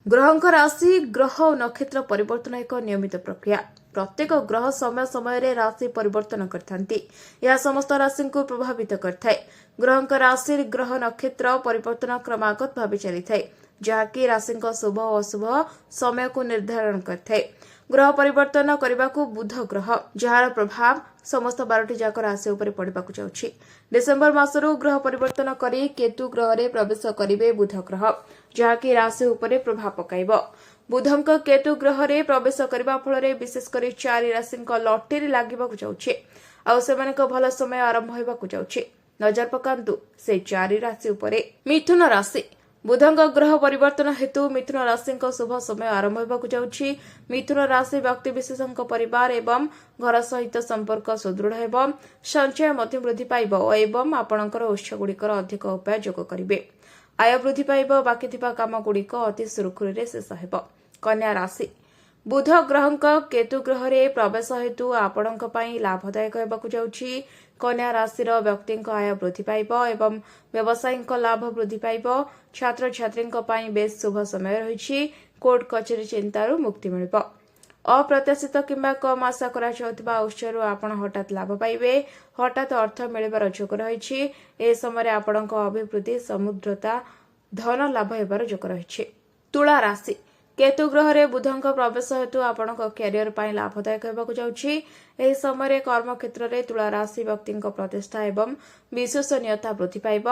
ग्रहଙ୍କ राशि ग्रह और नक्षत्र परिवर्तन एक नियमित प्रक्रिया। प्रत्येक ग्रह समय समय राशि परिवर्तन करता समस्त राशि को प्रभावित करता ग्रहଙ୍କ राशि ग्रह नक्षत्र परिवर्तन क्रमागत भाव चली था जहाँकि राशि शुभ और अशुभ समय को निर्धारण करता ग्रह परिवर्तन करने को बुध ग्रह जार प्रभाव समस्त 12टी जाक राशि उपर पड़वा जाऊँगी। डिसेम्बर मासरू ग्रह परिवर्तन करी केतु ग्रह रे प्रवेश करेंगे बुध ग्रह जहाँकि राशि उपर प्रभाव पकाइब। बुधଙ୍କ केतु ग्रह रे प्रवेश करने फल विशेषकर 4 राशि लटरी लगे जाऊँगी आउ से भल समय आरंभ होगा जाऊँगी। नजर पकांतु से 4 राशि उपरे। मिथुन राशि बुधଙ୍କ ग्रह परिवर्तन हेतु मिथुन राशि शुभ समय आरंभ होगा जाऊँगी। मिथुन राशि व्यक्ति विशेषଙ୍କ परिवार एवं घर सहित संपर्क सुदृढ़ एवं संचय वृद्धि पाइब एवं आपणकर उत्स गुड़िकर अधिक उपाय जोग करेंगे। आय वृद्धि पाइब बाकी थिबा काम गुड़िक अति सुरखुरी शेष हेब। कन्या राशि बुध ग्रहଙ୍କ केतु ग्रह रे प्रवेश हेतु आपणଙ୍କ ପାଇଁ लाभदायक हेबाकु जाउछि। कन्या राशिर व्यक्तिଙ୍କ आय वृद्धि पाइब एवं व्यवसायीଙ୍କ लाभ वृद्धि पाइब। छात्र छात्रीଙ୍କ ପାଇଁ बेस शुभ समय रहिछि। कोर्ट कचेरी चिंतारू मुक्ति मिलिब। अप्रत्याशित किंबा कम आशा करा जाउथिबा उत्सरू आपण हठात लाभ पाइबे। हठात अर्थ मिलिबार जोग रहिछि। ए समय आपणଙ୍କ अभिवृद्धि समुद्रता धन लाभ हेबार जोग रहिछि। तुला राशि केतु ग्रह रे बुधଙ୍କ प्रवेश हेतु आपणଙ୍କ क्यारियर पाई लाभदायक हेबाकु जाउछि। एही समय कर्म क्षेत्र रे तुला राशि व्यक्तिଙ୍କ प्रतिष्ठा एवं विश्वसनीयता वृद्धि पाइब।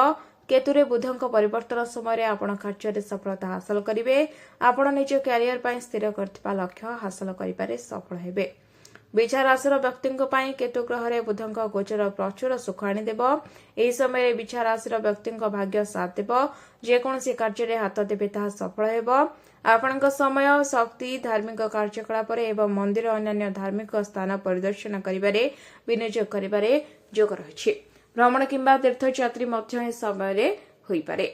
केतु रे बुधଙ୍କ परिवर्तन समय आपण कार्य रे सफलता हासिल करिवे। आपण निज क्यारियर पाई स्थिर करथिबा लक्ष्य हासिल करिपारे सफल हेबे। बिछा राशि व्यक्तिଙ୍କ ପାଇଁ केतु ग्रह रे बुधଙ୍କ गोचर प्रचुर सुख आनिदेव। एही समय बिछा राशि व्यक्तिଙ୍କ भाग्य साथ देव। जेकोसी कार्य हाथ देवे ताहा सफल हेब। आपणଙ୍କ समय शक्ति धार्मिक कार्यकलाप एवं मंदिर अन्य धार्मिक स्थान परिदर्शन करिबारे विनियोग करिबारे जोग रहिछि। भ्रमण किंबा तीर्थयात्री मध्य समय होई पारे।